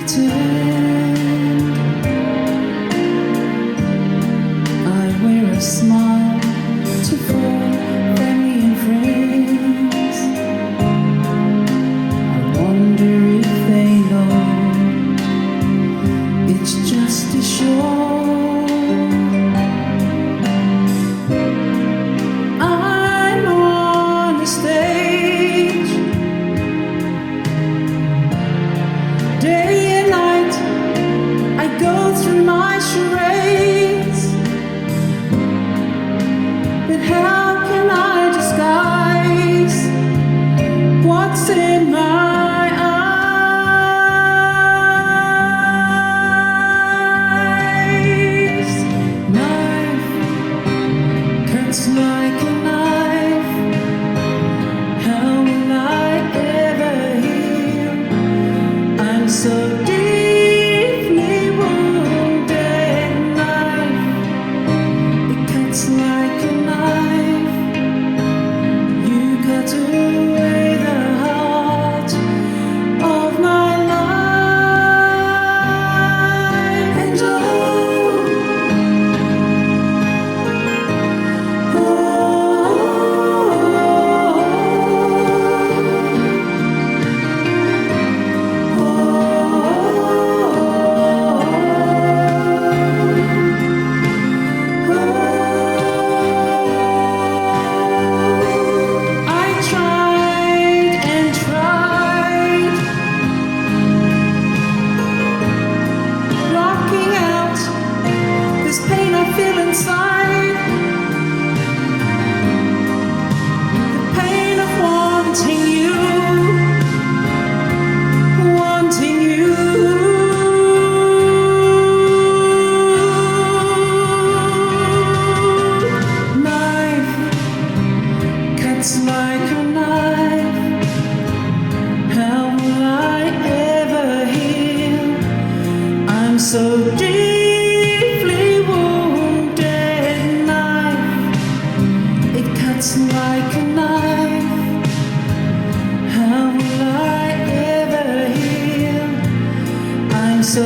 pretend I wear a smile to fool family and friends. I wonder if they know it's just a show. I'm on the stage day and night. I go through my charades, but how can I disguise what's in my eyes? Knife cuts like a knife. How will I ever heal? I'm so deeply wounded. Knife, it cuts like a knife. You cut away the heart of my life. And I tried and tried, blocking out this pain I feel inside, the pain of wanting you, wanting you. Knife cuts like a knife. How will I ever heal? I'm so deeply wounded. Knife, it cuts like a knife. How will I ever heal? I'm so